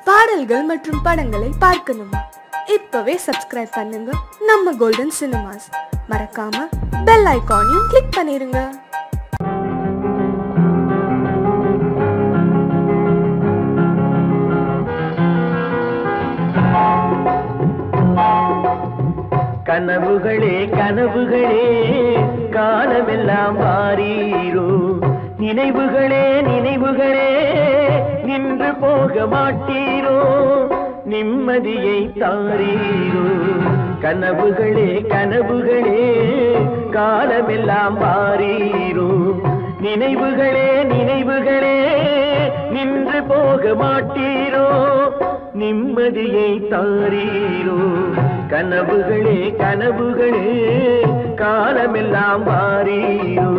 பாடல்கள் மற்றும் படங்களை பார்க்கணுமா? இப்பவே சப்ஸ்கிரைப் பண்ணுங்க நம்ம கோல்டன் சினிமாஸ். மறக்காம பெல் ஐகானையும் கிளிக் பண்ணிருங்க. கனவுகளே கனவுகளே காலமெல்லாம் மாறீரோ, நினைவுகளே நினைவுகளே நின்று போக மாட்டீரோ, நிம்மதியை தாரீரோ. கனவுகளே கனவுகளே காலமெல்லாம் மாறீரோ, நினைவுகளே நினைவுகளே நின்று போக மாட்டீரோ, நிம்மதியை தாரீரோ. கனவுகளே கனவுகளே காலமெல்லாம் மாறீரோ.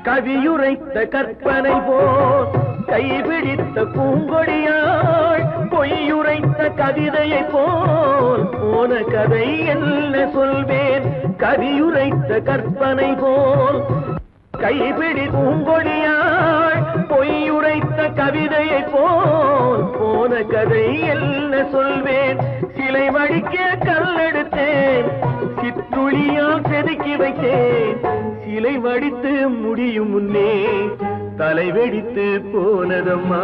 கவியுரைத்த கற்பனை போல் கைபிடித்த பூங்கொடியாள், பொய்யுரைத்த கவிதையை போல் போன கதை என்ன சொல்வேன். கவியுரைத்த கற்பனை போல் கைபிடி பூங்கொடியாள், பொய்யுரைத்த கவிதையை போல் போன கதை என்ன சொல்வேன். சிலை வடிக்க கல்லெடுத்தேன், சிற்றுளியால் செதுக்கி வைத்தேன். சிலை வடித்து முடியும் முன்னே தலை வெடித்து போனதம்மா.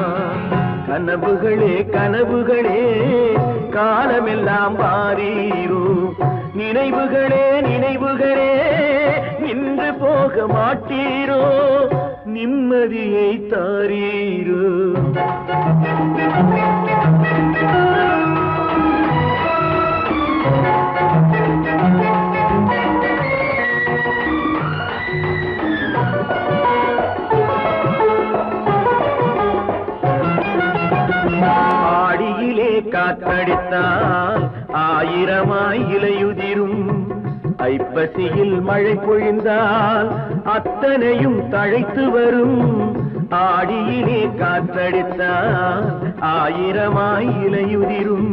கனவுகளே கனவுகளே காலமெல்லாம் மாறீரோ, நினைவுகளே நினைவுகளே நின்று போக மாட்டீரோ, நிம்மதியை தாரீரோ. ஆடியிலே காற்றடித்தால் ஆயிரமாய் இலையுதிரும், ஐப்பசியில் மழை பொழிந்தால் அத்தனையும் தழைத்து வரும். ஆடியிலே காற்றடித்தால் ஆயிரமாய் இலையுதிரும்,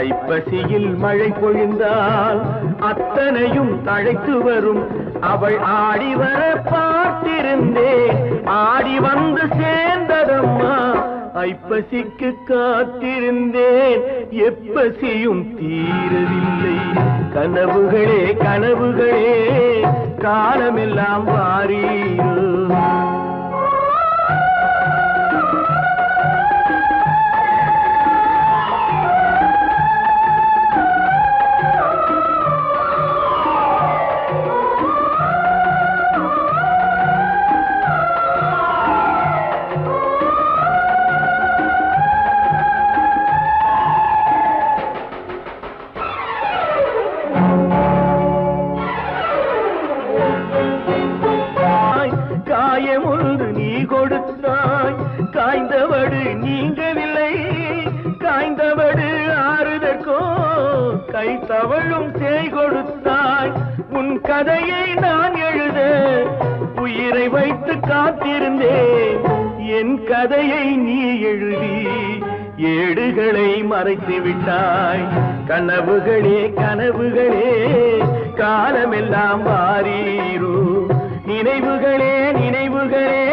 ஐப்பசியில் மழை பொழிந்தால் அத்தனையும் தழைத்து வரும். அவள் ஆடி வர பார்த்திருந்தேன், ஆடி வந்து சேர்ந்ததம்மா. ஐப்பசிக்கு காத்திருந்தேன், எப்பசியும் தீரவில்லை. கனவுகளே கனவுகளே காலமெல்லாம் மாறீரோ. காயமொன்று நீ கொடுத்தாய், காய்ந்தவடு நீங்கவில்லை. காய்ந்தவடு ஆறுதற்கோ கை தவழும் சேய் கொடுத்தாய். உன் கதையை நான் எழுத உயிரை வைத்து காத்திருந்தேன், என் கதையை நீ எழுதி ஏடுகளை மறைத்து விட்டாய். கனவுகளே கனவுகளே காலமெல்லாம் மாறீரோ, நினைவுகளே நினைவுகளே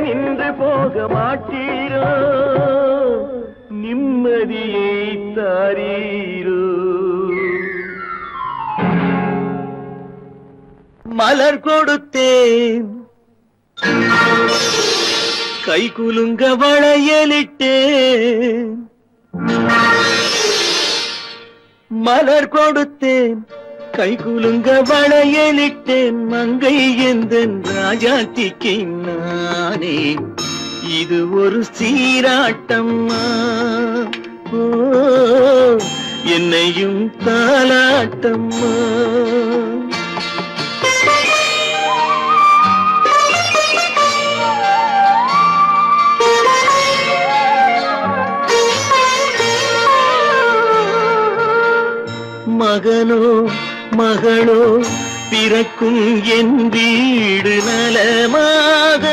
நின்று போக மாட்டீரோ, நிம்மதியை தாரீரோ. மலர் கொடுத்தேன், கை குலுங்க வளையலிட்டேன். மலர் கொடுத்தேன், கை குலுங்க வளையலிட்டேன். மங்கை எந்தன் ராஜாத்திக்கு நானே, இது ஒரு சீராட்டம்மா. ஓ என்னையும் தாலாட்டம்மா. மகனோ மகளோ பிறக்கும் என் வீடு நலமாக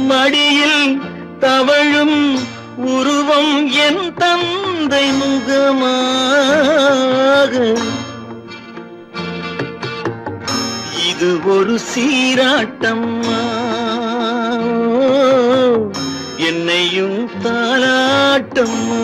மடியில் தவழும் உருவம் என் தந்தை முகமாக இது ஒரு சீராட்டம்மா என்னையும் தாலாட்டம்மா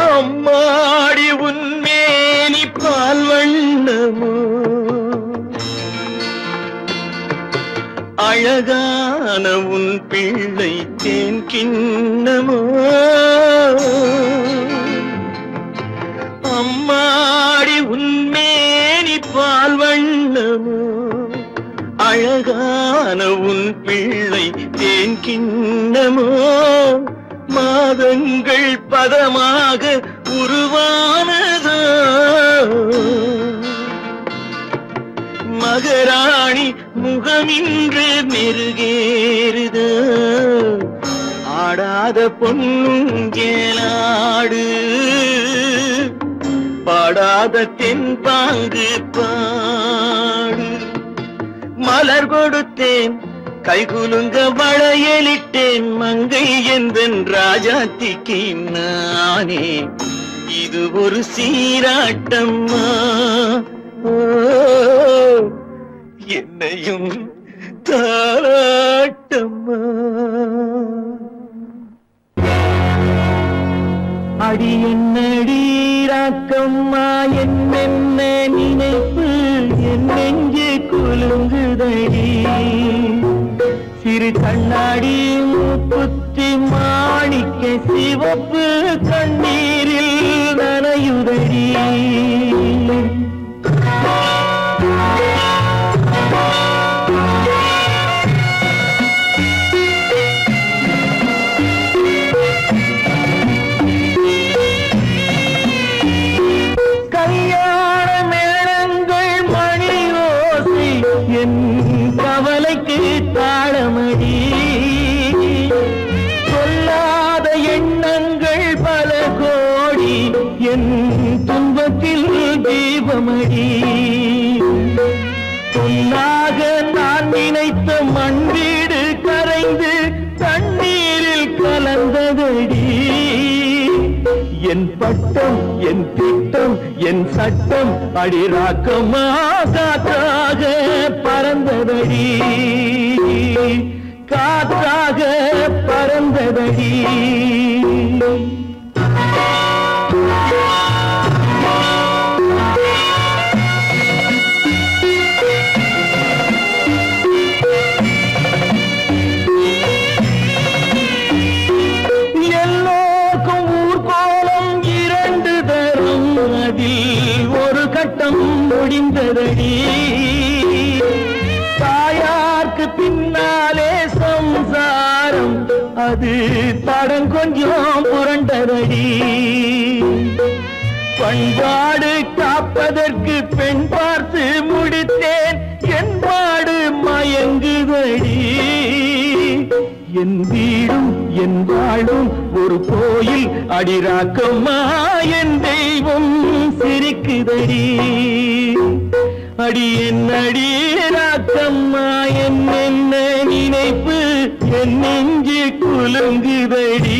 அம்மாடி உன்மேனி பால் வண்ணமோ அழகான உன் பிள்ளை தேன் கிண்ணமோ அம்மாடி உன்மேனி பால் வண்ணமோ அழகான உன் பிள்ளை தேன் கிண்ணமோ மாதங்கள் பதமாக உருவானதோ மகராணி முகமின்று மெருகேறுதோ ஆடாத பொன்னுங்கேலாடு பாடாத தென்பாங்கு பாடு மலர் கொடுத்தேன் கைகுலுங்க வளையலிட்டேன் மங்கை எந்தன் ராஜாத்திக்கு நானே இது ஒரு சீராட்டம்மா என்னையும் தாராட்டம்மா அடி என்னடி ராக்கம்மா என்னென்ன நினைப்பு என் நெஞ்சு குலுங்குதடி சிறு கண்ணாடி மூக்குத்தி மாணிக்க சிவப்பு கண்ணீரில் நனையுதடி கல்யாண மேளங்கள் மணி ஓசை என் கவலைக்கு தாளமடி சொல்லாத எண்ணங்கள் பல கோடி என் துன்பத்தில் தீபமடி பொன்னாக நான் நினைத்த மண் வீடு கரைந்து தண்ணீரில் கலந்ததடி என் பட்டம் என் திட்டம் என் சட்டம் அடிராக்கமா காற்றாக பறந்ததடி காற்றாக பறந்ததடி எல்லோருக்கும் ஊர்கோலம் இரண்டு தரும் அதில் ஒரு கட்டம் முடிந்ததடி தாயார்க்கு பின்னாலே சம்சாரம் அது தடம் கொஞ்சம் புரண்டதடி பண்பாடு காப்பதற்கு பெண் பார்த்து முடித்தேன் என்பாடு மயங்குதடி என் வீடும் என் வாழும் ஒரு கோயில் அடிராக்கம்மா என் தெய்வம் சிரிக்குதடி அடி என் அடிராக்கம்மா என்ன நினைப்பு என் நெஞ்சு குலுங்குதடி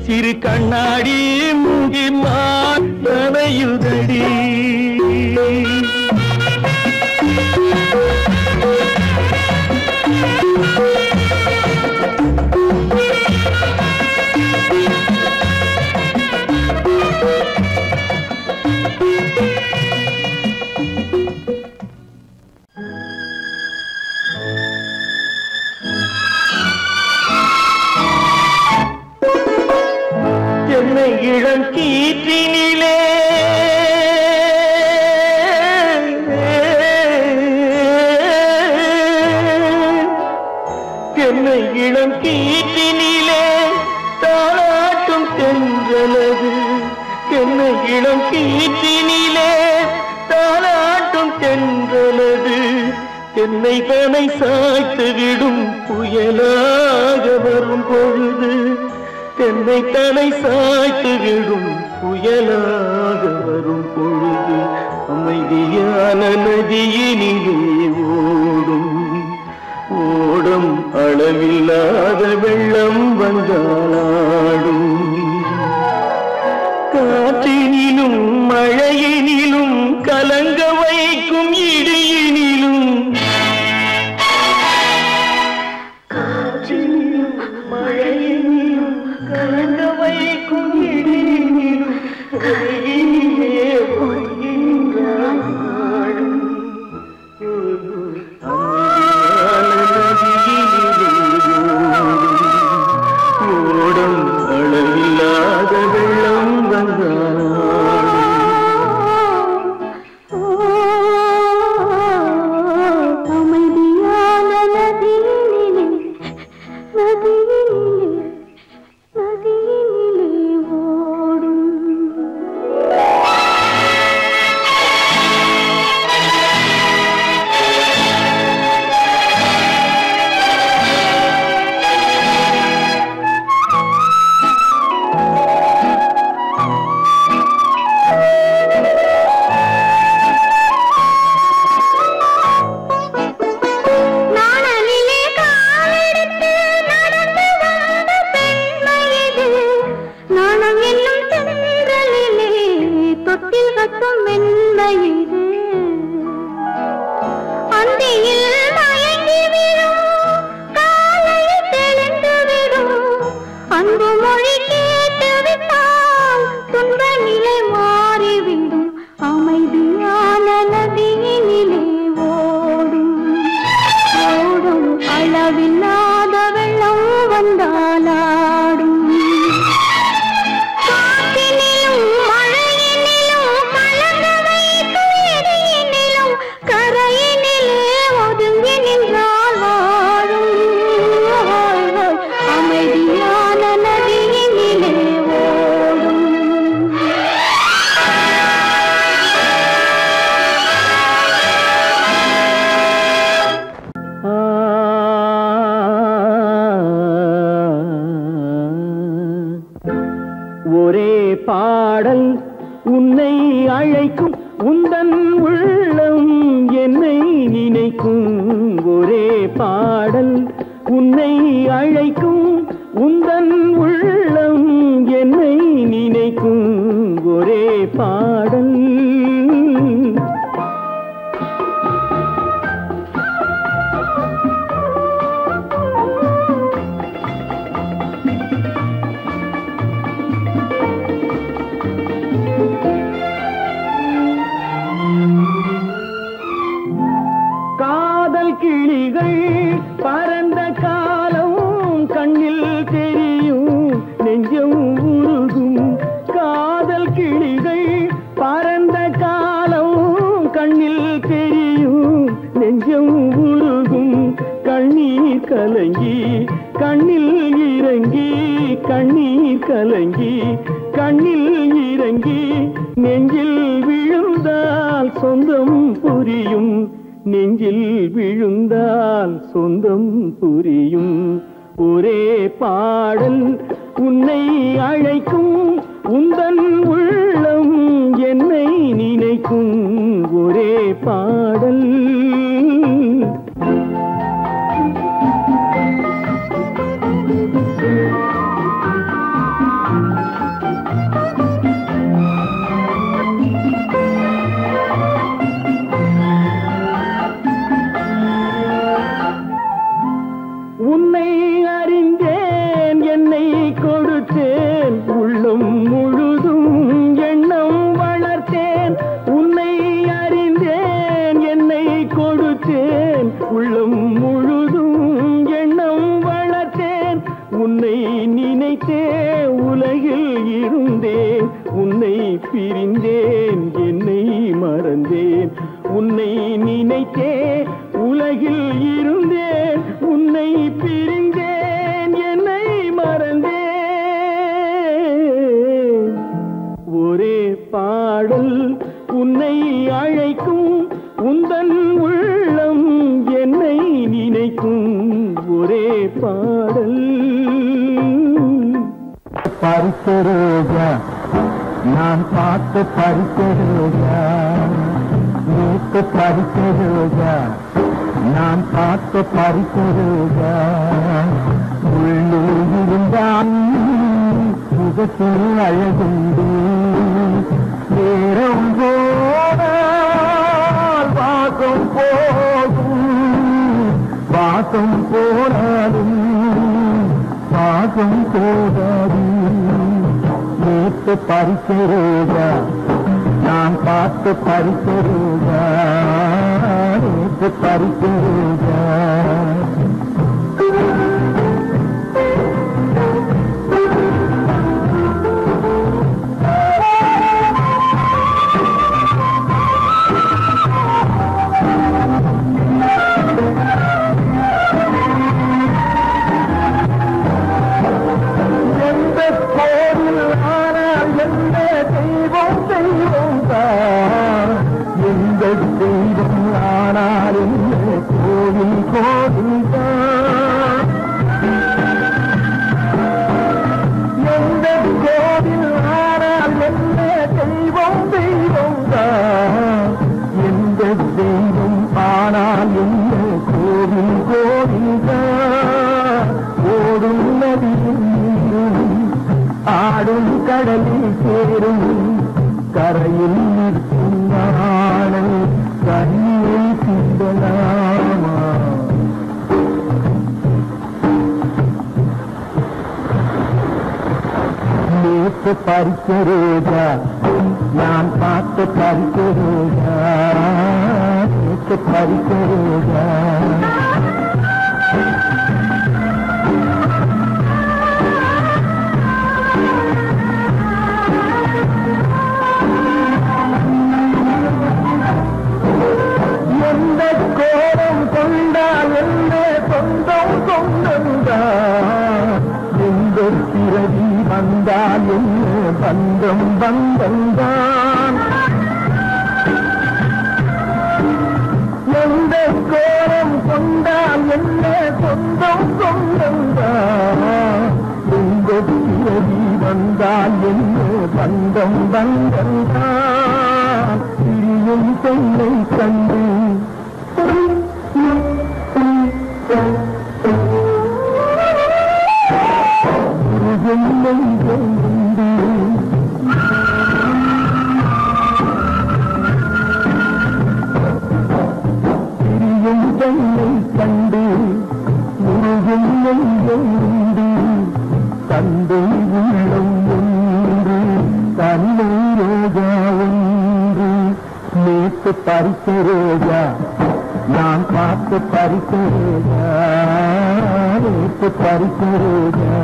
சிறு கண்ணாடி மூங்கி மானையுதடி இளங்கீ கீற்றினிலே தாளாட்டும் தென்றலது தென்னை இளம் கீற்றினிலே தாளாட்டும் தென்றலது தென்னை தனை சாய்த்து விடும் புயலாக வரும் பொழுது தென்னை தனை சாய்த்து விடும் புயலாக வரும் பொழுது அமைதியான நதியினிலே ஓடும் ஓடும் அளவில்லாத வெள்ளம் வந்தாடும் காற்றினிலும் மழையினிலும் கலங்க வைக்கும் இடியினிலும் காற்றினிலும் மழையினிலும் கலங்க வைக்கும் இடியினிலும் கையினிலே ஒதுங்கின்றான் ஓடும் அளவில்லாத வெள்ளம் அமைதியான நதியினிலே ஓடும் நாணலிலே காலெடுத்து நடந்து வந்த பெண்மை இது நாணம் என்னும் தென்றலிலே தொட்டில் கட்டும் மென்மை இது அந்தியில் மயங்கி விடும் காலையில் தெளிந்து விடும் அன்பு மொழி கேட்டு விட்டால் துன்ப நிலை மாறிவிடும் அமைதியான நதியினிலே ஓடும் ஓடும் அளவில்லாத வெள்ளம் வந்தாலாடும் காற்றினிலும் மழையினிலும் கலங்க வைக்கும் இடியினிலும் கரையினிலே ஒதுங்கி நின்றால் வாழும் அமைதியான நதியினிலே ஓடும் ஒரே பாடல் உன்னை அழைக்கும் உந்தன் உள்ளம் என்னை நினைக்கும் ஒரே பாடல் உன்னை அழைக்கும் உந்தன் உள்ளம் என்னை நினைக்கும் ஒரே பாடல் காதல் கிளிகள் பறந்த காலம் கண்ணில் தெரியும் நெஞ்சம் உருகும் காதல் கிளிகள் பறந்த காலம் கண்ணில் தெரியும் நெஞ்சம் உருகும் கண்ணீர் கலங்கி கண்ணில் இறங்கி கண்ணீர் கலங்கி கண்ணில் இறங்கி நெஞ்சில் விழுந்தால் சொந்தம் புரியும் நெஞ்சில் விழுந்தால் சொந்தம் புரியும் ஒரே பாடல் உன்னை அழைக்கும் உந்தன் உள்ளம் என்னை நினைக்கும் ஒரே பாடல் உன்னை அறிந்தேன் என்னை கொடுத்தேன் உள்ளம் முழுதும் எண்ணம் வளர்த்தேன் உன்னை அறிந்தேன் என்னை கொடுத்தேன் உள்ளம் முழுதும் எண்ணம் வளர்த்தேன் உன்னை நினைத்தே உலகில் இருந்தேன் உன்னை பிரிந்தேன் என்னை மறந்தேன் உன்னை நினைத்தே உலகில் இருந்தேன் உன்னை பிரிந்தேன் பாடல் உன்னை அழைக்கும் உந்தன் உள்ளம் என்னை நினைக்கும் ஒரே பாடல். பறித்த ரோஜா நான் பார்த்த பறித்த ரோஜா, நேற்று பறித்த ரோஜா நான் பார்த்த பறித்த ரோஜா, உள்ளே இருந்தான் முகத்தில் அழகுண்டு, நேரம் போனால் வாசம் போகும், வாசம் போனாலும் வாசம் போகாது. நேற்று பறித்த ரோஜா நான் பார்த்து பறித்த ரோஜா, நேற்று பறித்த ரோஜா. ஆடும் கடலில் சேரும் கரையில் நிற்கும் நாணல் கண்ணீரை சிந்தலாமா. நேற்று பறித்த ரோஜா நான் பார்த்த பறித்த ரோஜா, நேற்று பறித்த ரோஜா. கோலம் கொண்டால் என்ன சொந்தம் சொந்தந்தான், எந்த பிறவி வந்தால் என்ன பந்தம் பந்தந்தான். எந்த கோலம் கொண்டால் என்ன சொந்தம் சொந்தந்தான், எந்த பிறவி வந்தால் என்ன பந்தம் பந்தந்தான். பிரியும் பெண்ணை கண்டு பிரியும் பெண்ணை கண்டு முருகும் நெஞ்சொன்று, தந்தை உள்ளம் ஒன்று தன்னை ரோஜா ஒன்று. நேற்று பறித்த ரோஜா நான் பார்த்து பறித்த ரோஜா, நேற்று பறித்த ரோஜா.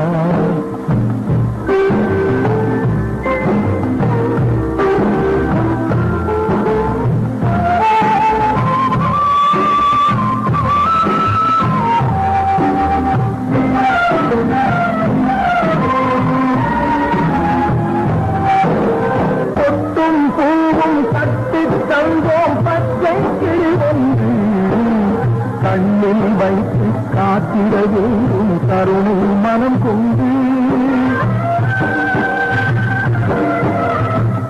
பொட்டும் பூவும் தட்டி தந்தோம் பச்சை கிளி ஒன்று, கண்ணில் வைத்து காத்திட வேண்டும் கருணை மனம் கொண்டு.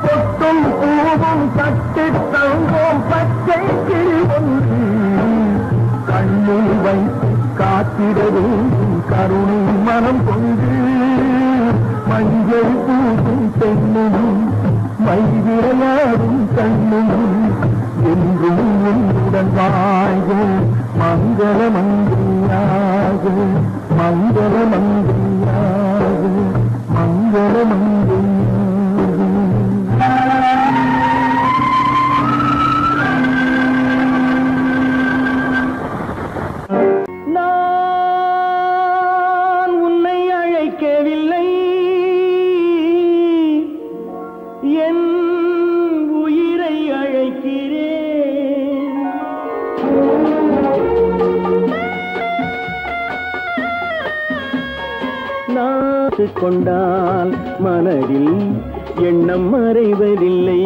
பொட்டும் பூவும் தட்டி தந்தோம் பச்சை கிளி ஒன்று, கண்ணில் வைத்து காத்திட வேண்டும் கருணை மனம் கொண்டு. மஞ்சள் பூசும் பெண்ணும் மை விளையாடும் கண்ணும் என்றும் உன்னுடன் வாழ்க மங்கள மந்திரியாக, மங்கள மந்திரியாக, மங்கள மந்திரியாக. நான் உன்னை அழைக்கவில்லை, என் உயிரை அழைக்கிறேன். நான் கொண்டால் மனதில் எண்ணம் மறைவதில்லை.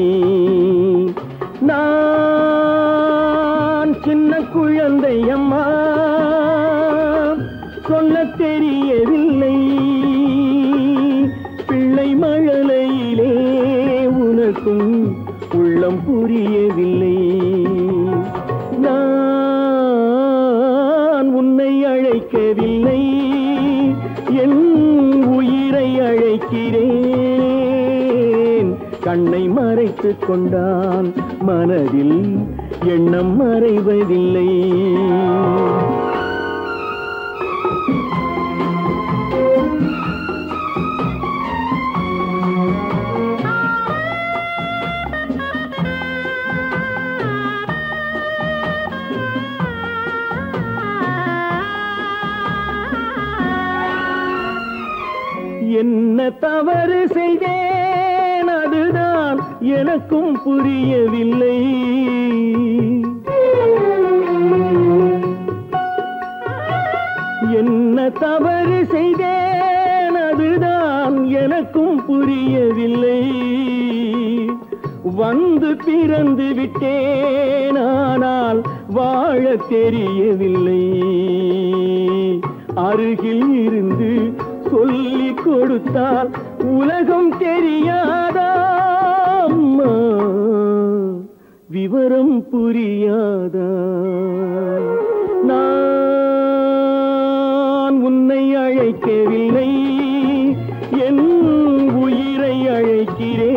நான் சின்ன குழந்தை அம்மா, சொல்ல தெரியவில்லை. பிள்ளை மழலையிலே உனக்கும் உள்ளம் புரியவில்லை. நான் உன்னை அழைக்கவில்லை, என் உயிரை அழைக்கிறேன். கண்ணை மறைத்துக் கொண்டால் மனதில் எண்ணம் மறைவதில்லை. என்ன தவறு செய்தேன், அதுதான் எனக்கும் புரியவில்லை. என்ன தவறு செய்தேன், அதுதான் எனக்கும் புரியவில்லை. வந்து பிறந்து விட்டேன், ஆனால் வாழ தெரியவில்லை. அருகில் இருந்து சொல்லிக் கொடுத்தால் உலகம் தெரியாதா அம்மா, விவரம் புரியாதா? நான் உன்னை அழைக்கவில்லை, என் உயிரை அழைக்கிறேன்.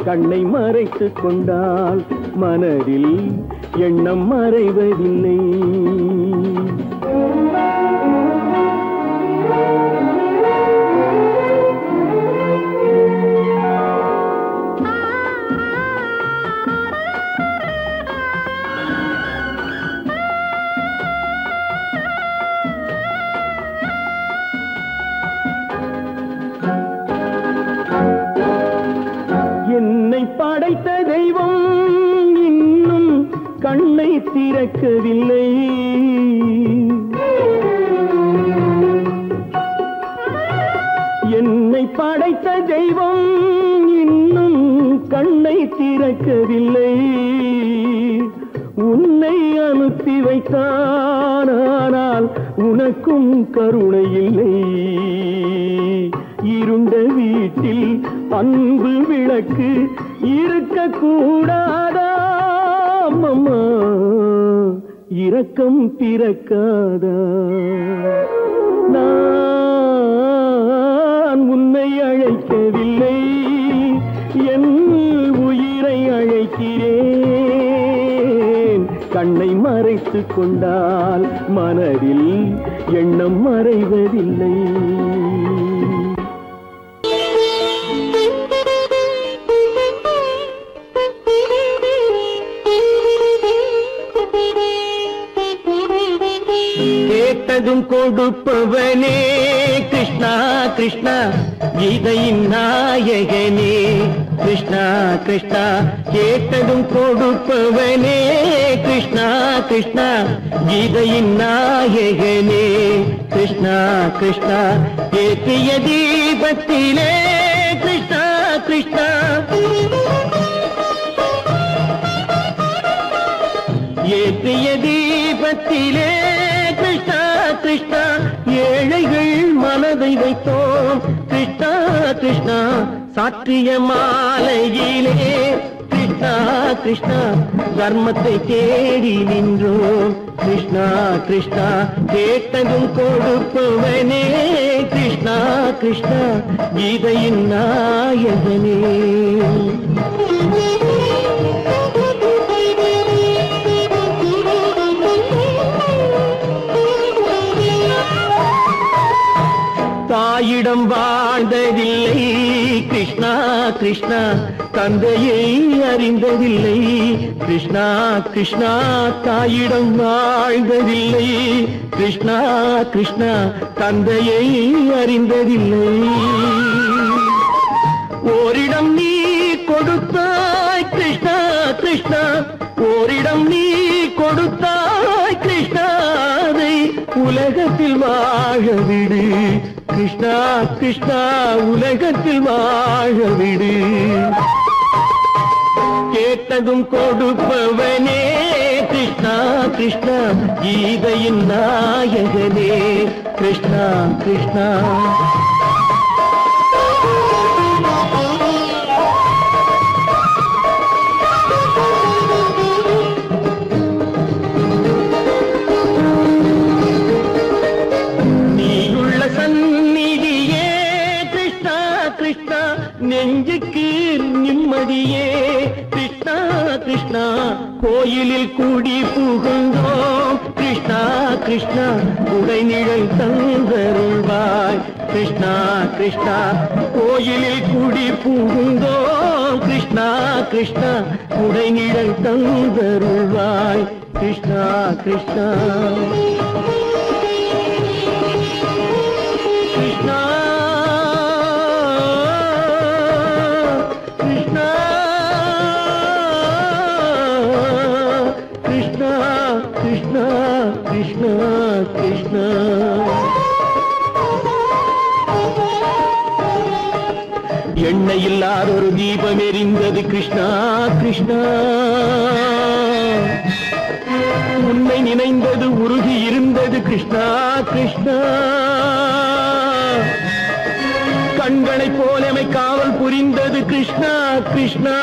கண்ணை மறைத்துக் கொண்டால் மனதில் எண்ணம் மறைவதில்லை. படைத்த தெய்வம் இன்னும் கண்ணை திறக்கவில்லை. என்னை படைத்த தெய்வம் இன்னும் கண்ணை திறக்கவில்லை. உன்னை அனுப்பி வைத்தான், ஆனால் உனக்கும் கருணை இல்லை. இருண்ட வீட்டில் அன்பு விளக்கு இருக்கக்கூடாதா அம்மா, இரக்கம் பிறக்காதா? நான் உன்னை அழைக்கவில்லை, என் உயிரை அழைக்கிறேன். கண்ணை மறைத்துக் கொண்டால் மனதில் எண்ணம் மறைவதில்லை. கேட்டதும் கொடுப்பவனே கிருஷ்ணா கிருஷ்ணா, கீதையின் நாயகனே கிருஷ்ணா கிருஷ்ணா. கேட்டதும் கொடுப்பவனே கிருஷ்ணா கிருஷ்ணா, கீதையின் நாயகனே கிருஷ்ணா கிருஷ்ணா. ஏற்றிய தீபத்திலே கிருஷ்ணா கிருஷ்ணா, ஏற்றிய தீபத்திலே கிருஷ்ணா கிருஷ்ணா. ஏழைகள் மனதை வைத்தோம் கிருஷ்ணா கிருஷ்ணா. சாற்றிய மாலையிலே கிருஷ்ணா கிருஷ்ணா, தர்மத்தை தேடி நின்றோம் கிருஷ்ணா கிருஷ்ணா. கேட்டதும் கொடுப்பவனே கிருஷ்ணா கிருஷ்ணா, கீதையின் நாயகனே. தாயிடம் வாழ்ந்ததில்லை கிருஷ்ணா கிருஷ்ணா, தந்தையை அறிந்ததில்லை கிருஷ்ணா கிருஷ்ணா. தாயிடம் வாழ்ந்ததில்லை கிருஷ்ணா கிருஷ்ணா, தந்தையை அறிந்ததில்லை. ஓரிடம் நீ கொடுத்தாய் கிருஷ்ணா கிருஷ்ணா, ஓரிடம் நீ கொடுத்தாய் கிருஷ்ணா. அதை உலகத்தில் வாழ விடு கிருஷ்ணா கிருஷ்ணா உலகத்தில் வாழ விடு. கேட்டதும் கொடுப்பவனே கிருஷ்ணா கிருஷ்ணா கீதையின் நாயகனே கிருஷ்ணா கிருஷ்ணா. நெஞ்சுக்கு நிம்மதியே கிருஷ்ணா கிருஷ்ணா கோயிலில் கூடி புகுந்தோம் கிருஷ்ணா கிருஷ்ணா உடைநிழல் தந்தருள்வாய் கிருஷ்ணா கிருஷ்ணா கோயிலில் கூடி புகுந்தோம் கிருஷ்ணா கிருஷ்ணா உடைநிழல் தந்தருள்வாய் கிருஷ்ணா கிருஷ்ணா. கிருஷ்ணா கிருஷ்ணா கிருஷ்ணா கிருஷ்ணா. எண்ணெய் இல்லாத ஒரு தீபம் எரிந்தது கிருஷ்ணா கிருஷ்ணா. உன்னை நினைந்தது உருகி இருந்தது கிருஷ்ணா கிருஷ்ணா. கண்களைப் போலமை காவல் புரிந்தது கிருஷ்ணா கிருஷ்ணா.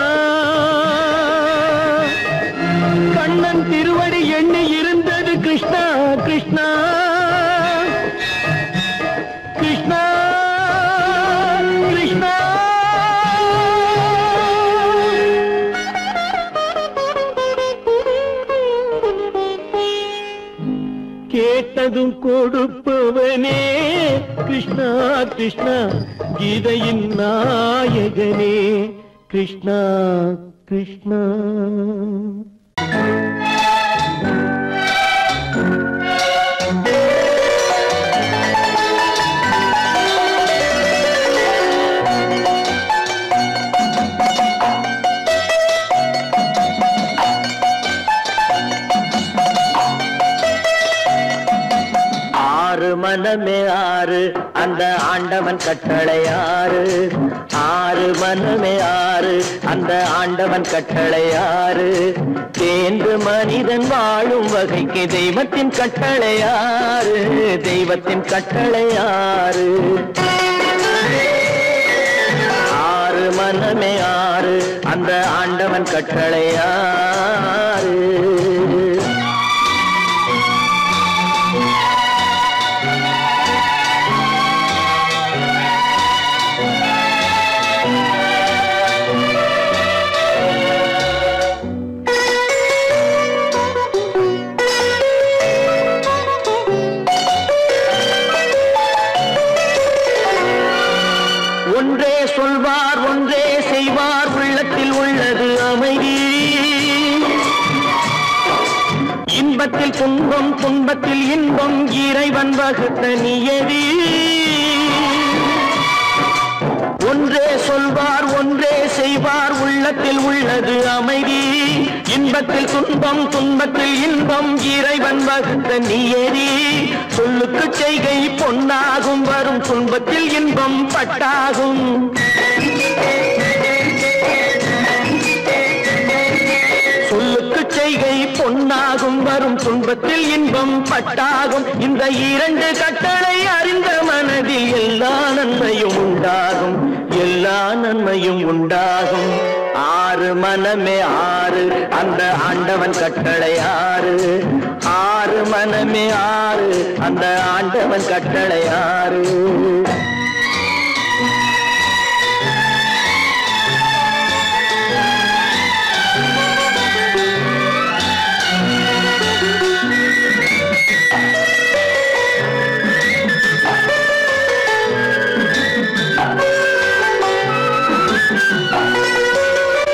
கண்ணன் திருவடி எண்ணி இருந்தது கிருஷ்ணா கிருஷ்ணா கிருஷ்ணா கிருஷ்ணா. கேட்டதும் கொடுப்பவனே கிருஷ்ணா கிருஷ்ணா கீதையின் நாயகனே கிருஷ்ணா கிருஷ்ணா. மனமே ஆறு அந்த ஆண்டவன் கட்டளை ஆறு. ஆறு மனமே ஆறு அந்த ஆண்டவன் கட்டளை ஆறு. தேர்ந்து மனிதன் வாழும் வகைக்கு தெய்வத்தின் கட்டளை ஆறு. தெய்வத்தின் கட்டளை ஆறு. ஆறு மனமே ஆறு அந்த ஆண்டவன் கட்டளை ஆறு. ஒன்றே சொல்வார் ஒன்றே செய்வார் உள்ளத்தில் உள்ளது அமைதி. இன்பத்தில் துன்பம் துன்பத்தில் இன்பம் இறைவன் வகுத்த நியதி. ஒன்றே சொல்வார் ஒன்றே செய்வார் உள்ளத்தில் உள்ளது அமைதி. இன்பத்தில் துன்பம் துன்பத்தில் இன்பம் இறைவன் வகுத்த நியதி. சொல்லுக்கு செய்கை பொன்னாகும் வரும் துன்பத்தில் இன்பம் பட்டாகும். சொல்லுக்கு செய்கை பொன்னாகும் வரும் துன்பத்தில் இன்பம் பட்டாகும். இந்த இரண்டு கட்டளை அறிந்த மனதில் எல்லா நன்மையும் உண்டாகும். எல்லா நன்மையும் உண்டாகும். ஆறு மனமே ஆறு அந்த ஆண்டவன் கட்டளை ஆறு. ஆறு மனமே ஆறு அந்த ஆண்டவன் கட்டளை ஆறு.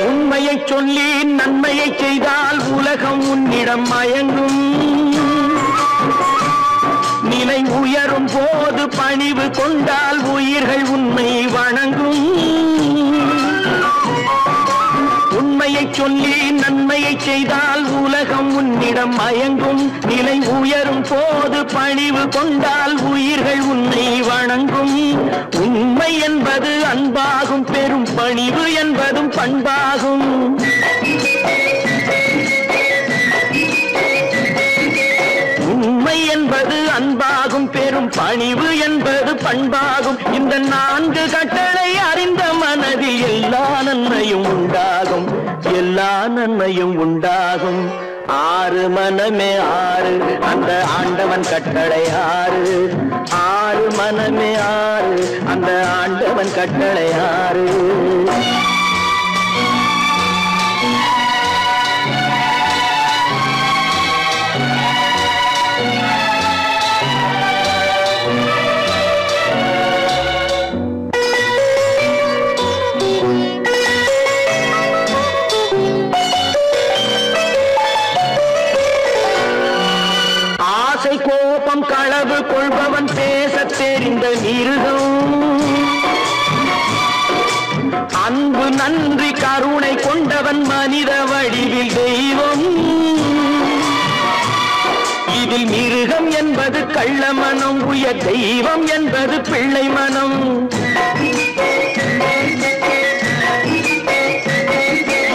உண்மையை சொல்லி நன்மையை செய்தால் உலகம் உன்னிடம் மயங்கும். நிலை உயரும் போது பணிவு கொண்டால் உயிர்கள் உன்னை வணங்கும். உண்மையை சொல்லி நன்மை நன்மையை செய்தால் உலகம் உன்னிடம் மயங்கும். நிலை உயரும் போது பணிவு கொண்டால் உயிர்கள் உன்னை வணங்கும். உண்மை என்பது அன்பாகும், பெரும் பணிவு என்பதும் பண்பாகும். உண்மை என்பது அன்பாகும், பெரும் பணிவு என்பது பண்பாகும். இந்த 4 கட்டளை அறிந்த மனதில் எல்லா நன்மையும் உண்டாகும், எல்லா நன்மையும் உண்டாகும். 6 மனமே 6 அந்த ஆண்டவன் கட்டளை 6. 6 மனமே 6 அந்த ஆண்டவன் கட்டளை 6. கோபம் களவு கொள்பவன் பேசத் தெரிந்த மிருகம். அன்பு நன்றி கருணை கொண்டவன் மனித வடிவில் தெய்வம். இதில் மிருகம் என்பது கள்ள மனம், உயர் தெய்வம் என்பது பிள்ளை மனம்.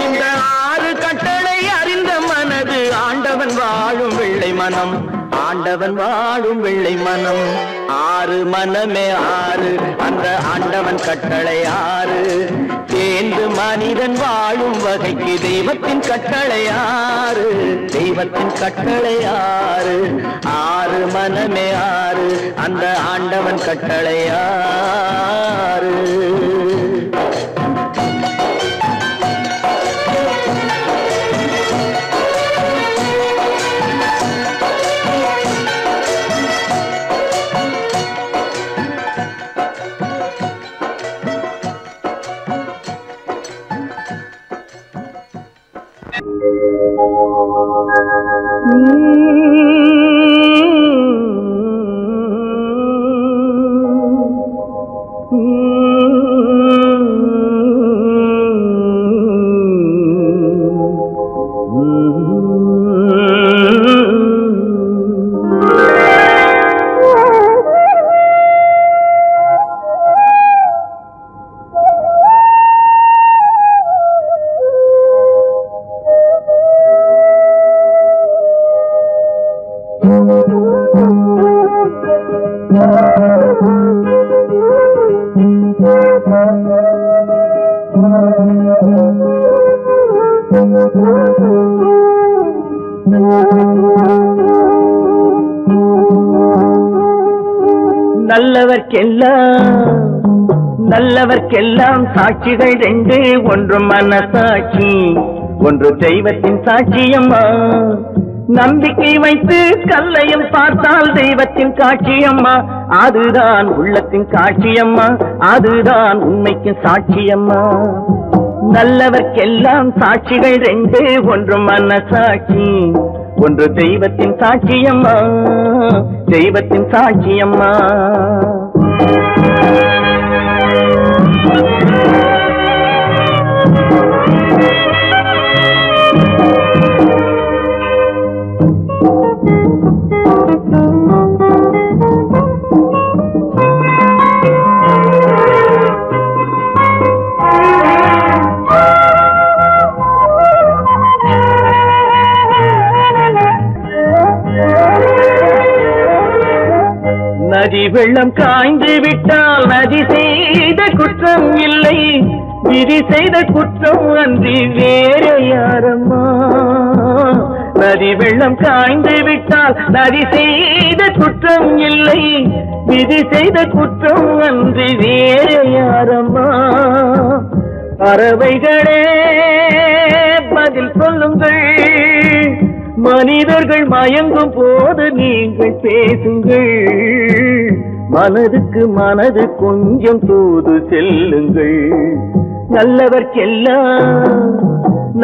இந்த 6 கட்டளை அறிந்த மனது ஆண்டவன் வாழும் வெள்ளை மனம், ஆண்டவன் வாழும் வெள்ளை மனம். 6 மனமே 6 அந்த ஆண்டவன் கட்டளை 6. சேர்ந்து மனிதன் வாழும் வகைக்கு தெய்வத்தின் கட்டளை 6, தெய்வத்தின் கட்டளை 6. 6 மனமே 6 அந்த ஆண்டவன் கட்டளை 6. நல்லவர்க்கெல்லாம் சாட்சிகள் 2, ஒன்று மனசாட்சி, ஒன்று தெய்வத்தின் சாட்சியம்மா. நம்பிக்கை வைத்து கல்லையும் பார்த்தால் தெய்வத்தின் காட்சியம்மா. அதுதான் உள்ளத்தின் காட்சியம்மா, அதுதான் உண்மைக்கு சாட்சியம்மா. நல்லவர்க்கெல்லாம் சாட்சிகள் 2, ஒன்று மனசாட்சி, ஒன்று தெய்வத்தின் சாட்சியம்மா, தெய்வத்தின் சாட்சியம்மா. நதி வெள்ளம் காய்ந்து விட்டால் நதி செய்த குற்றம் இல்லை, விதி செய்த குற்றம் அன்றி வேற யாரம்மா. நதி வெள்ளம் காய்ந்து விட்டால் நதி செய்த குற்றம் இல்லை, விதி செய்த குற்றம் அன்றி வேற யாரம்மா. பறவைகளே பதில் சொல்லுங்கள், மனிதர்கள் மயங்கும் போது நீங்கள் பேசுங்கள். மனதுக்கு மனது கொஞ்சம் தூது செல்லுங்கள்.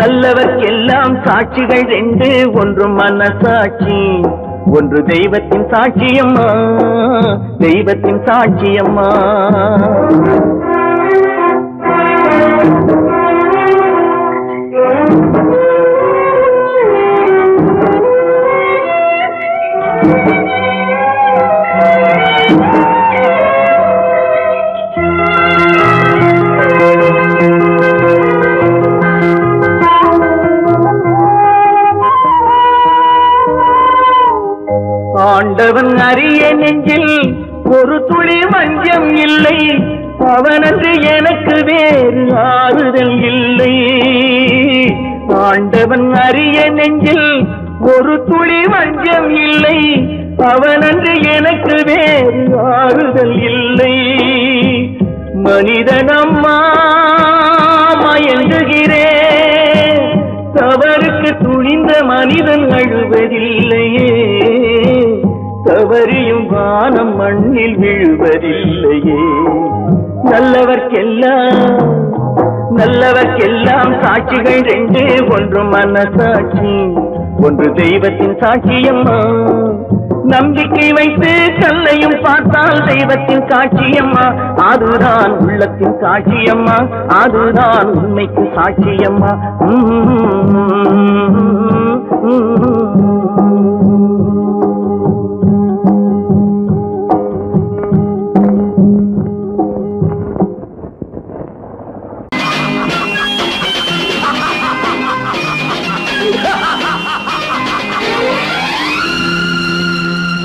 நல்லவர்க்கெல்லாம் சாட்சிகள் 2, ஒன்று மனசாட்சி, ஒன்று தெய்வத்தின் சாட்சியம்மா, தெய்வத்தின் சாட்சியம்மா. அறிய நெஞ்சில் ஒரு துளி வஞ்சம் இல்லை, அவனன்று எனக்கு வேறு ஆறுதல் இல்லை. ஆண்டவன் அறிய நெஞ்சில் ஒரு துளி வஞ்சம் இல்லை, அவனன்று எனக்கு வேறு ஆறுதல் இல்லை. மனிதனம்மா மயங்குகிறேன், தவறுக்கு துணிந்த மனிதன் அழுவதில்லையே, தவறியும் வானம் மண்ணில் விழுவதில்லையே. நல்லவர்க்கெல்லாம் சாட்சிகள் ரெண்டு, ஒன்று மனசாட்சி, ஒன்று தெய்வத்தின் சாட்சியம்மா. நம்பிக்கை வைத்து கல்லையும் பார்த்தால் தெய்வத்தின் காட்சியம்மா, அதுதான் உள்ளத்தின் சாட்சியம்மா, அதுதான் உண்மைக்கு சாட்சியம்மா.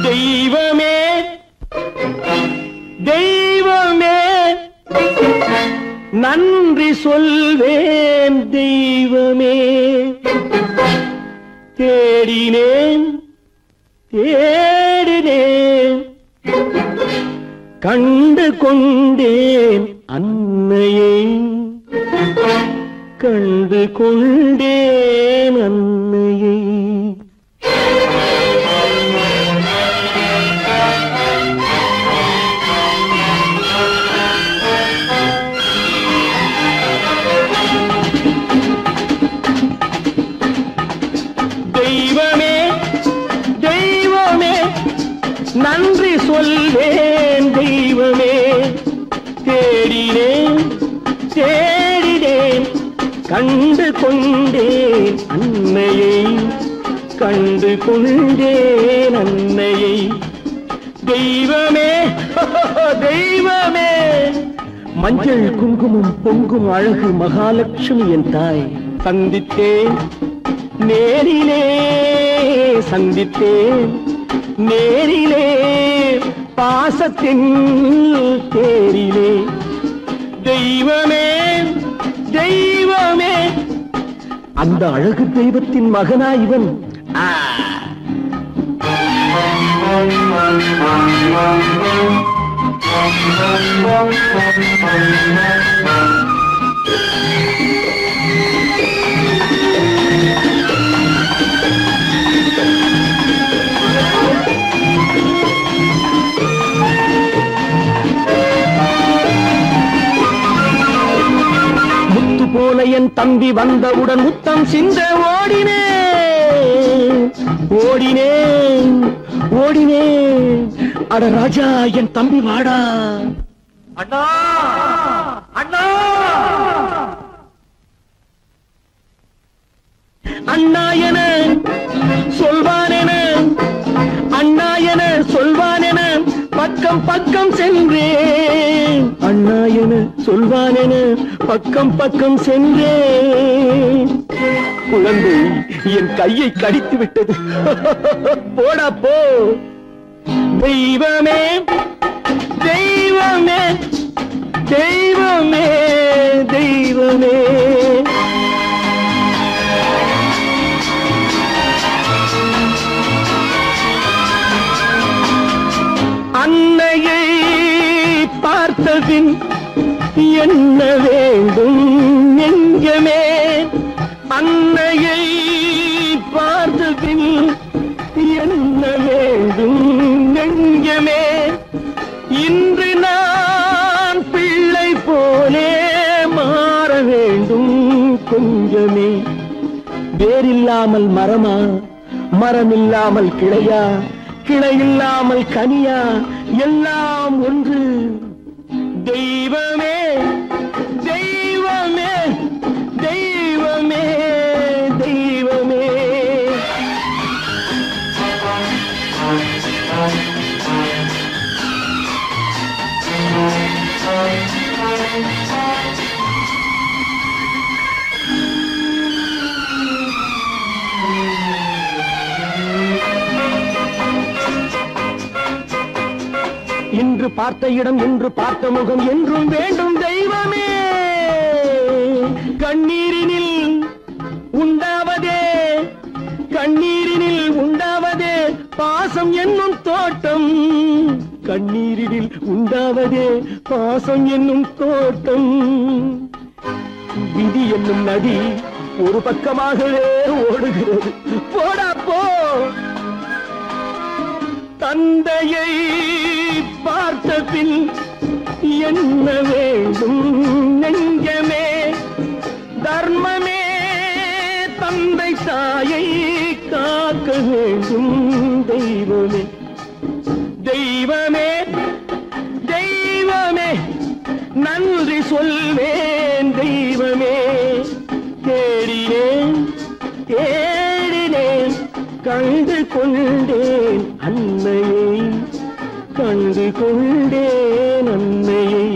தெய்வமே தெய்வமே நன்றி சொல்வேன் தெய்வமே, தேடினேன் தேடினேன் கண்டு கொண்டேன் அன்னையை, கண்டு கொண்டேன் அன்னையை. தெய்வமே தெய்வமே நன்றி சொல்வேன் தெய்வமே, தேடினேன் தேடினேன் கண்டு கொண்டேன் அன்னையை, கண்டு கொண்டேன் அன்னையை. தெய்வமே தெய்வமே மஞ்சள் குங்குமம் பொங்கும் அழகு மகாலட்சுமி என் தாய், சந்தித்தேன் நேரிலே சந்தித்தேன் நேரிலே பாசத்தின் தேரிலே. தெய்வமே தெய்வமே அந்த அழகு தெய்வத்தின் மகனா இவன். முத்து போல என் தம்பி வந்தவுடன் முத்தம் சிந்த ஓடினேன் ஓடினேன் ஓடினேன். அட ராஜா என் தம்பி வாடா. அண்ணா அண்ணா அண்ணா என சொல்வானென, அண்ணா என சொல்வானென பக்கம் பக்கம் சென்றேன், அண்ணா என சொல்வானென பக்கம் பக்கம் சென்றேன். குழந்தை என் கையை கடித்து விட்டது, போடா போ. தெய்வமே தெய்வமே தெய்வமே தெய்வமே அன்னையை பார்த்தபின் என்ன வேண்டும் நெஞ்சமே, அன்னையை பார்த்தபின் என்ன வேண்டும் நெஞ்சமே. இன்று நான் பிள்ளை போலே மாற வேண்டும் கொஞ்சமே. வேரில்லாமல் மரமா, மரமில்லாமல் கிளையா, கிளையில்லாமல் கனியா, எல்லாம் ஒன்று. தெய்வமே தெய்வமே தெய்வமே தெய்வமே. பார்த்த இடம் என்று பார்த்த முகம் என்றும் வேண்டும் தெய்வமே. கண்ணீரினில் உண்டாவதே கண்ணீரினில் உண்டாவதே பாசம் என்னும் தோட்டம். கண்ணீரினில் உண்டாவதே பாசம் என்னும் தோட்டம். விதி என்னும் நதி ஒரு பக்கமாகவே ஓடுகிறது. போடா போ. தந்தையை பார்த்த பின் என்ன வேண்டும் நெஞ்சமே? தர்மமே தந்தை தாயை காக்க வேண்டும் தெய்வமே. தெய்வமே தெய்வமே நன்றி சொல்வேன் தெய்வமே. தேடினேன் தேடினேன் கண்டு கொண்டேன் அன்னையை, கண்டு கொண்டேன் அன்னையை.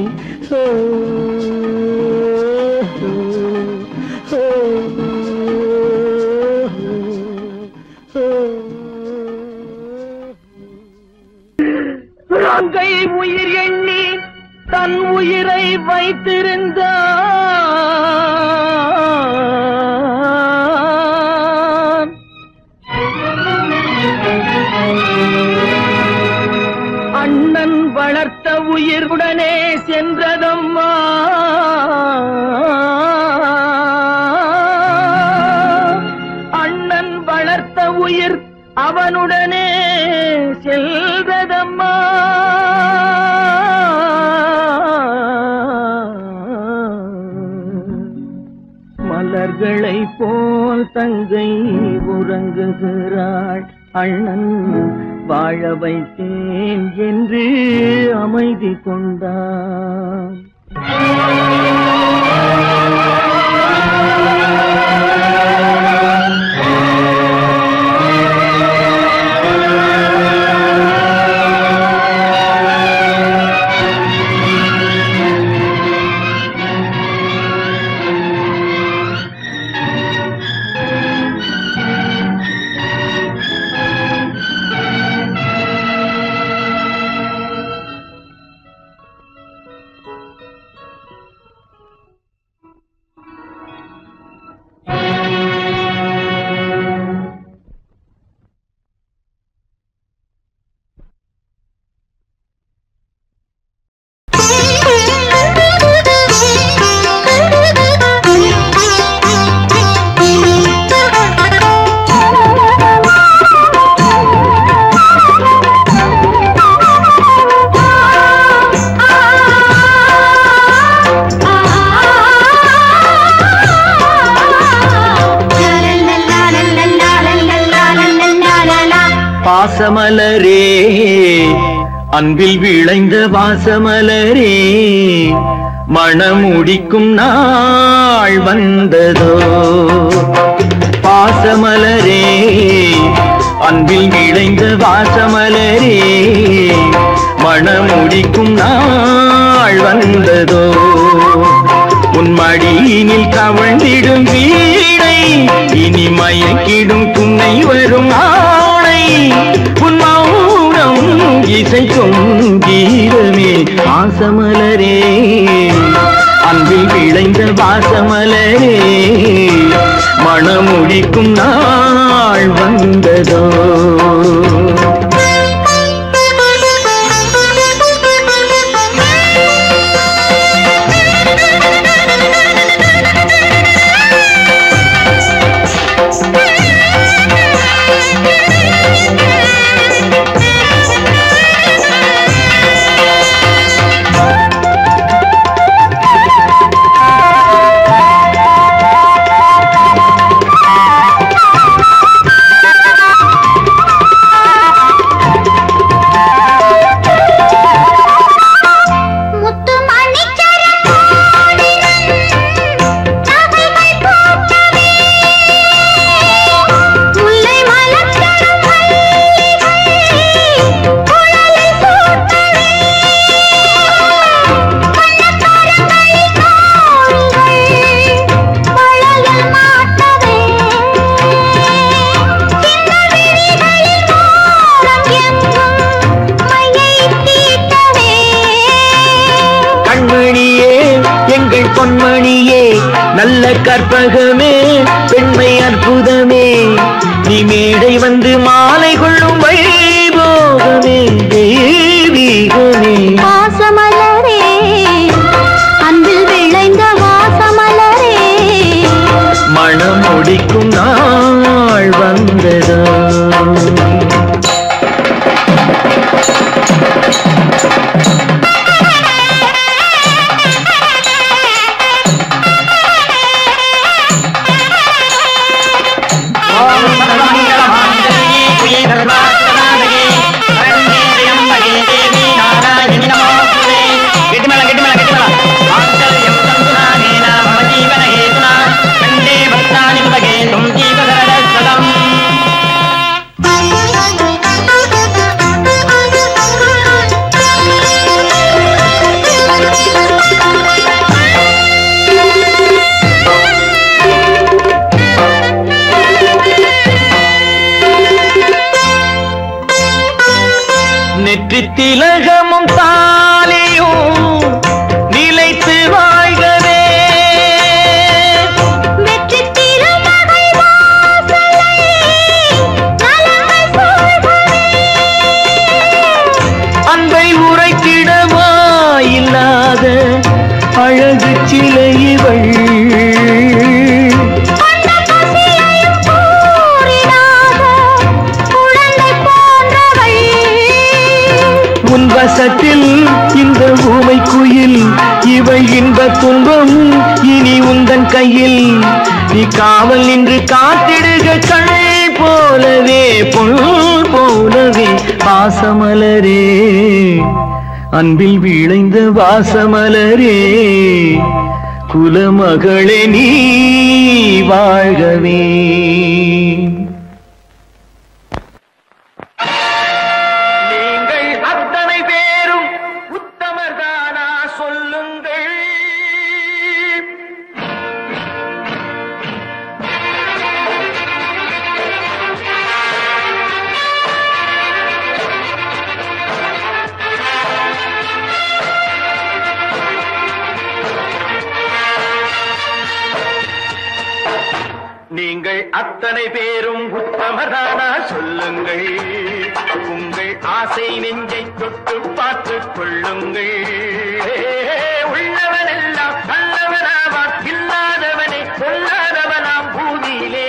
கை உயிர் எண்ணி தன் உயிரை வைத்திருந்தான். அண்ணன் வளர்த்த உயிருடனே சென்றதம்மா. அண்ணன் வளர்த்த உயிர் அவனுடனே செல்வதம்மா. மலர்களை போல் தங்கை உறங்குகிறாள். அண்ணன் வாழ வைத்தேன் என்று அமைதி கொண்டான். வாசமலரே அன்பில் விளைந்த வாசமலரே மணமுடிக்கும் நாள் வந்ததோ. பாசமலரே அன்பில் விளைந்த வாசமலரே மணமுடிக்கும் நாள் வந்ததோ. உன் மடியினில் கவழ்ந்திடும் வீணை இனி மயக்கிடும் துணை வரும் ஆணை. உன் மௌனம் இசைக்கும் கீதமே வாசமலரே அன்பில் விளைந்த வாசமலரே மணமுடிக்கும் நாள் வந்ததோ. கற்பகமே பெண்மை அற்புதமே நீ மேடை வந்து மாலை கொள்ளும் வைபோகமே தெய்வீகமே வாசமலரே அன்பில் விளைந்த வாசமலரே மனம் முடிக்கும் நாள் வந்ததோ திலகமும் தாலியும் நிலைத்து வாழ்கவே வெற்றி திருமகள் வாசலை நலங்கள் சூழ்கவே அன்பை உரைத்திடவா இல்லாத அழகு சிலை இவள் உன் வசத்தில் இந்த ஊமை குயில் இவை இன்ப துன்பம் இனி உந்தன் கையில் நீ காவல் நின்று காத்திடுக கண் போலவே பொன் போலவே பாசமலரே அன்பில் விளைந்த வாசமலரே குலமகளே நீ வாழ்கவே நீங்கள் அத்தனை பேரும் உத்தமதானா சொல்லுங்கள் உங்கள் ஆசை நெஞ்சை தொட்டு பார்த்துக் கொள்ளுங்கள் உள்ளவனெல்லாம் நல்லவனாவான் இல்லாதவனே சொல்லாதவனாம் பூமியிலே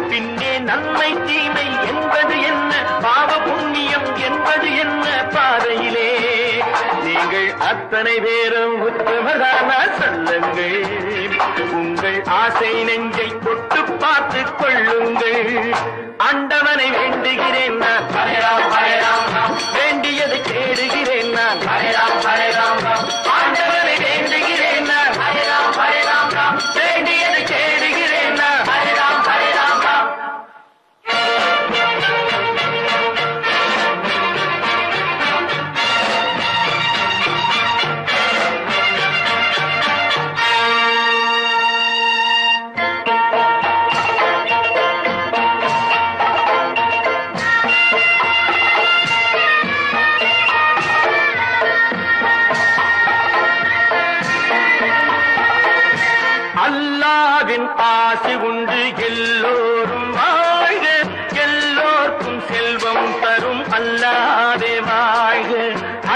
பின்னே நன்மை தீமை என்பது என்ன பாவ புண்ணியம் என்பது என்ன பாதையிலே நீங்கள் அத்தனை பேரும் உத்தமதானா சொல்லுங்கள் உங்கள் ஆசை நெஞ்சை தொட்டு பார்த்துக் கொள்ளுங்கள் ஆண்டவனை வேண்டுகிறேன் நான் வேண்டியதை கேடுகிறேன் நான் ஆண்டவனை வேண்டுகிறேன் நான் வேண்டியதை கேடுகிறேன் நான் அல்லாவின் ஆசி உண்டு எல்லோரும் வாழ்க எல்லோருக்கும் செல்வம் தரும் அல்லாவே வாழ்க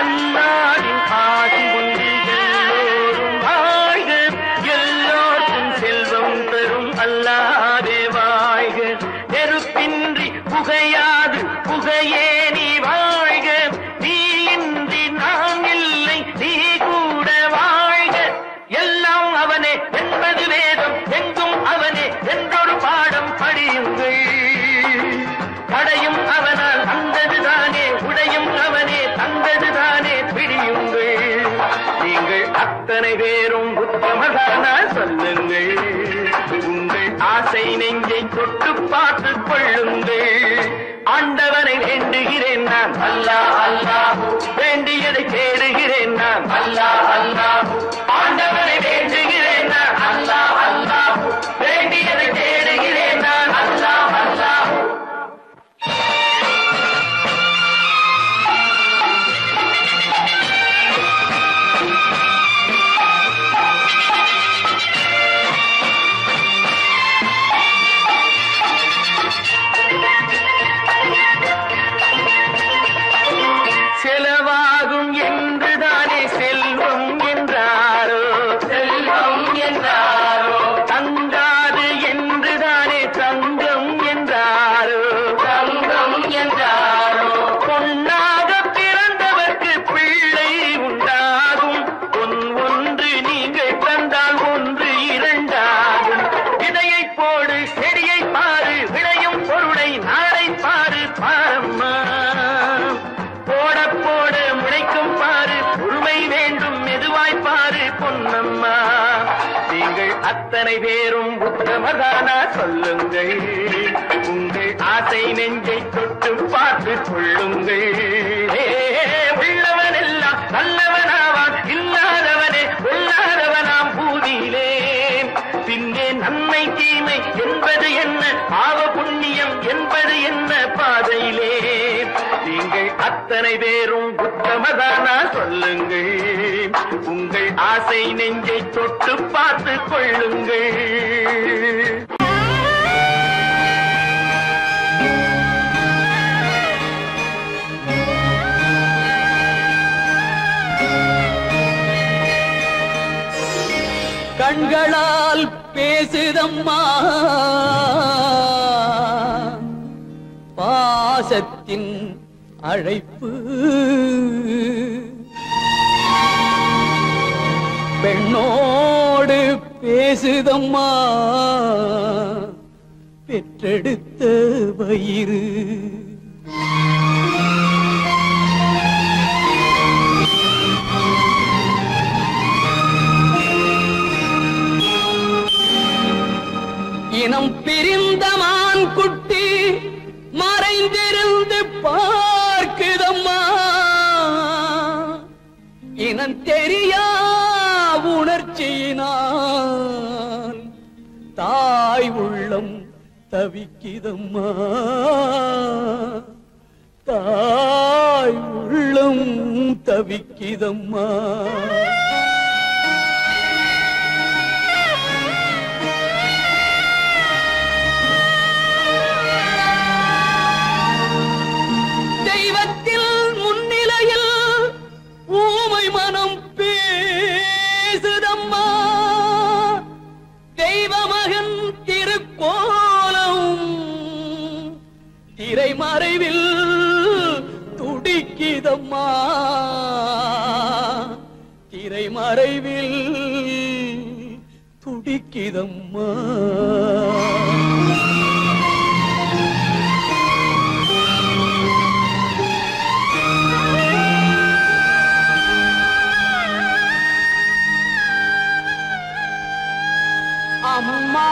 அல்லாவின் ஆசி உண்டு எல்லோரும் வாழ்க எல்லோருக்கும் செல்வம் தரும் அல்லாவே வாழ்க நெருப்பின்றி புகையாது புகையே நீ வாழ்க நீ இன்றி நான் இல்லை நீ கூட வாழ்க எல்லாம் அவனே என்பது வேதம் எங்கும் அவனே என்றொரு பாடம் படியுங்கள் படையும் அவனால் தந்ததுதானே உடையும் அவனே தந்ததுதானே பிடியுங்கள் நீங்கள் அத்தனை பேரும் உத்தமதானா சொல்லுங்கள் உங்கள் ஆசை நெஞ்சை தொட்டு பார்த்துக் கொள்ளுங்கள் ஆண்டவனை வேண்டுகிறேன் நான் அல்லாஹ் அல்லாஹ் வேண்டியதை கேடுகிறேன் நான் அல்லாஹ் அல்லாஹ் ஆண்டவனை வேண்டுகிறேன் நான் அல்லாஹ் அல்லாஹ் வேண்டியதை கேடுகிறேன் நான் அல்லாஹ் அல்லாஹ் அத்தனை பேரும் உத்தமதானா சொல்லுங்கள். உங்கள் ஆசை நெஞ்சை தொட்டு பார்த்து கொள்ளுங்கள். உள்ளவன் எல்லாம் நல்லவனாவான், இல்லாதவனே கொள்ளாதவனாம் பூதியிலே. பின்னே நன்மை தீமை என்பது என்ன, பாவ புண்ணியம் என்பது என்ன பாதையிலே. நீங்கள் அத்தனை பேரும் உத்தமதானா சொல்லுங்கள். உங்கள் ஆசை நெஞ்சை தொட்டு பார்த்து கொள்ளுங்கள். கண்களால் பேசுதம்மா பாசத்தின் அழைப்பு. பெண்ணோடு பேசுதம்மா பெற்றெடுத்த வயிறு. இனம் பிரிந்த மான் குட்டி மறைந்திருந்து பார்க்குதம்மா. இனம் தெரியா உணர்ச்சியினால் தாய் உள்ளம் தவிக்குதம்மா. தாய் உள்ளம் தவிக்குதம்மா. மறைவில் துடிக்குதம்மா. திரை மறைவில் துடிக்குதம்மா. அம்மா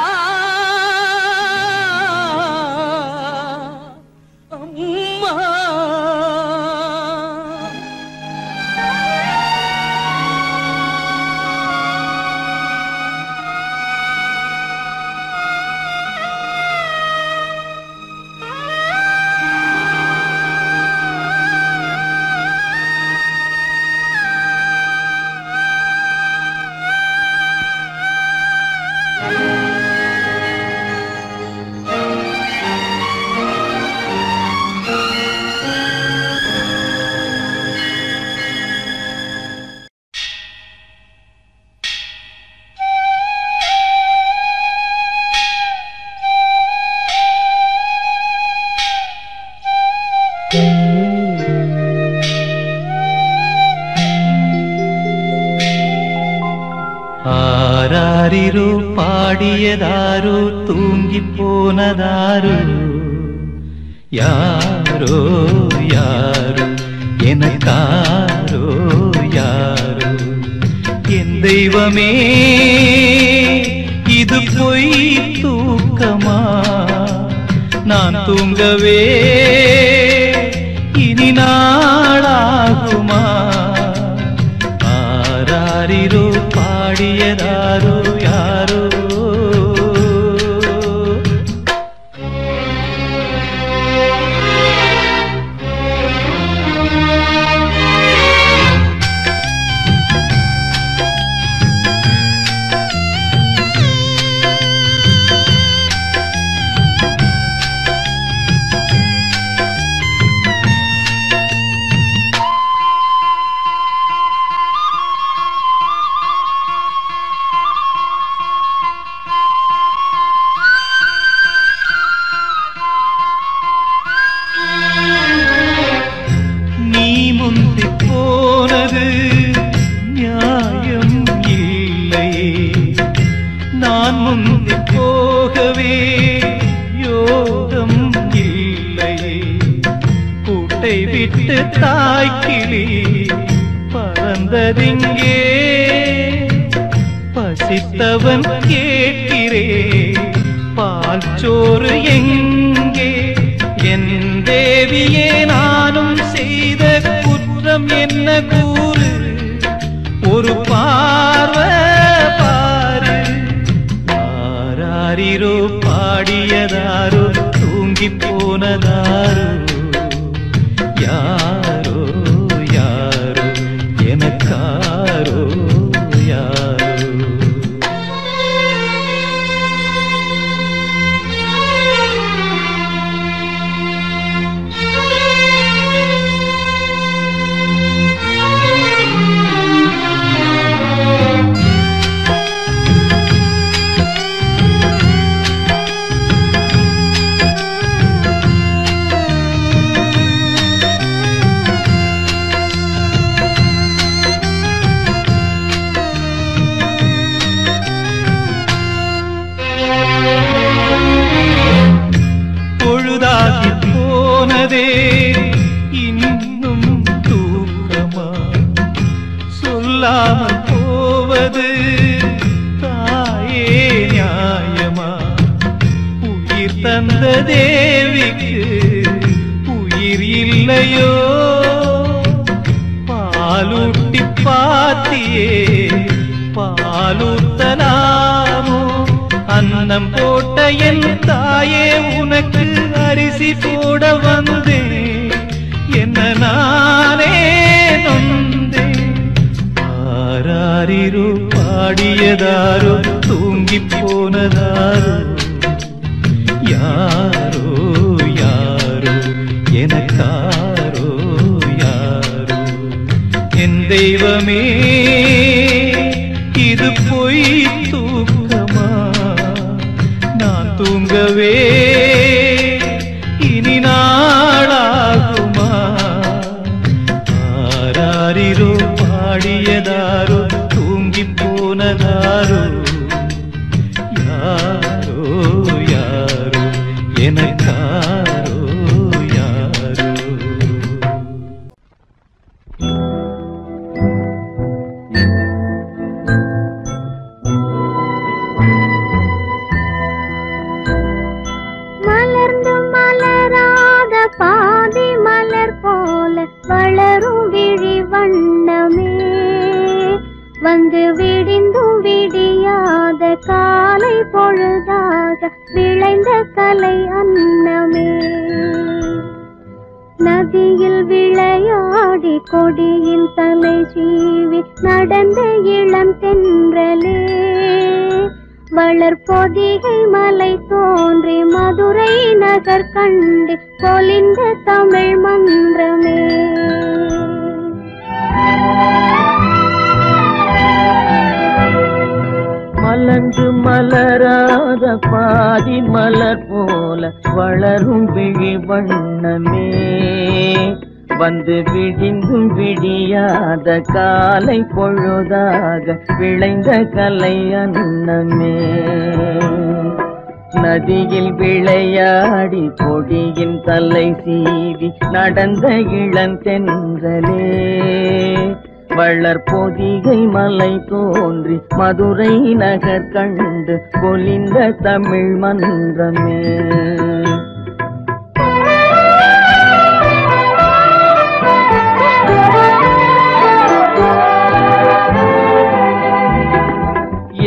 ஆராரிரோ பாடியதாரோ தூங்கி போனதாரோ யாரோ யாரோ எனக்காரோ யாரோ என் தெய்வமே இது பொய் தூக்கமா நான் தூங்கவே இனி நாளாகுமா ஆராரிரோ பாடியதாரோ யாரோ தாய்க்கிளி பறந்ததிங்கே பசி பசித்தவன் கேட்கிறே பால் சோறு எங்கே என் தேவியே நானும் செய்த குற்றம் என்ன கூறு ஒரு பார்வை பாரு ஆராரிரோ பாடியதாரோ தூங்கி போனதாரோ யாரோ யாரோ எனக்காரோ யாரோ பொழுதாகி போனதே இன்னும் தூக்கமா சொல்லாமல் போவது தாயே நியாயமா உயிர் தந்த தேவிக்கு உயிர் இல்லையோ பாலூட்டி பாத்தியே பாலூத்தலாமோ அன்னம் போட்ட என் தாயே உனக்கு அரிசி போட வந்தேன் என்ன நானே நொந்தேன் ஆராரிரோ பாடியதாரோ தூங்கி போனதாரோ யாரோ யாரோ எனக்காரோ யாரோ என் தெய்வமே இது பொய் தூக்கமா நான் தூங்கவே இனி நாளாகுமா ஆராரிரோ பாடியதாரோ தூங்கி போனதாரோ யாரோ யாரோ எனக்காரோ யாரோ மலர்ந்து மலராத பாதி மலர் போல வளரும் விழி வண்ணமே வந்து விடிந்தும் விடியாத காலை பொழுதாக விளைந்த கலை அன்னமே நதியில் விளையாடி கொடியின் தலை சீவி நடந்த இளம் தென்றலே வளர்பொதிகை மலை தோன்றி மதுரை நகர் கண்டு பொலிந்த தமிழ் மன்றமே மலர்ந்து மலராத பாதி மலர் போல வளரும் விழி வண்ணமே வந்து விடிந்தும் விடியாத காலை பொழுதாக விளைந்த கலை அன்னமே நதியில் விளையாடி கொடியின் தலை சீவி நடந்த இளந்தென்றலே வளர்பொதிகை மலை தோன்றி மதுரை நகர் கண்டு பொலிந்த தமிழ் மன்றமே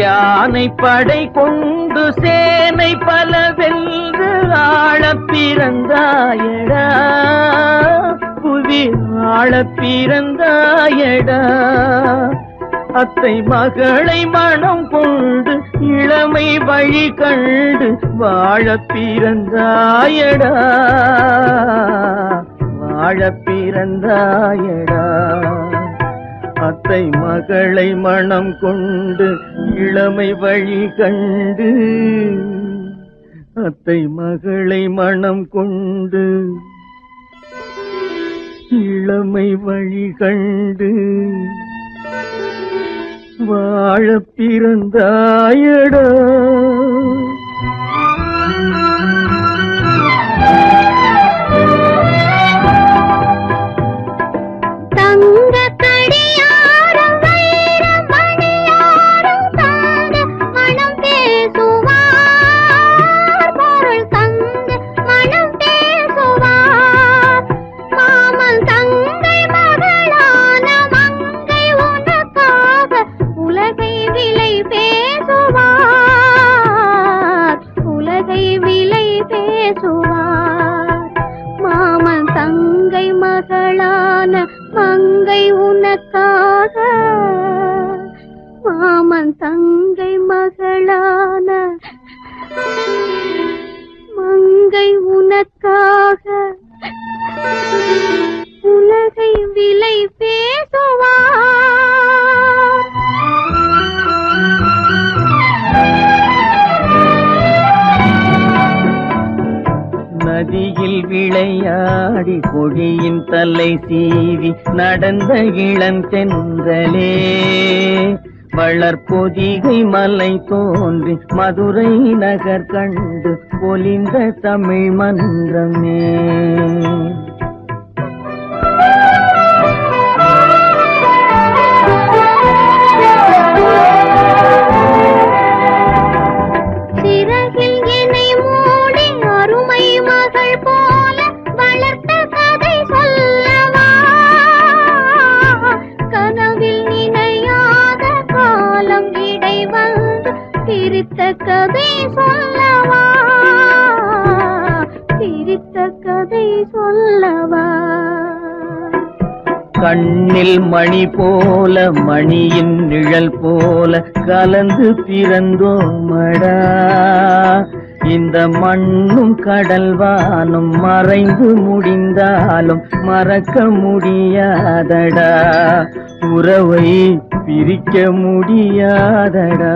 யானை படை கொண்டு சேனை பல வென்று ஆளப் பிறந்தாயடா புவி ஆளப் பிறந்தாயடா அத்தை மகளை மனம் கொண்டு இளமை வழி கண்டு வாழப் பிறந்தாயடா வாழப் பிறந்தாயடா அத்தை மகளை மனம் கொண்டு இளமை வழி கண்டு அத்தை மகளை மனம் கொண்டு இளமை வழி கண்டு வாழப் பிறந்தாயடா தங்க கடியாரம் வைர மணியாரம் தாங்க கரையில் விளையாடி கொடியின் தலை சீவி நடந்த இளந்தென்றலே வளர்பொதிகை மலை தோன்றி மதுரை நகர் கண்டு பொலிந்த தமிழ் மன்றமே. சிறகில் என்னை மூடி அருமை மகள் போல வளர்த்த கதை சொல்லவா, கனவில் நினையாத காலம் இடை வந்து பிரித்த கதை சொல்லவா, பிரித்த கதை சொல்லவா. கண்ணில் மணி போல மணியின் நிழல் போல கலந்து பிறந்தோமடா, இந்த மண்ணும் கடல்வானும் மறைந்து முடிந்தாலும் மறக்க முடியாதடா, உறவை பிரிக்க முடியாதடா.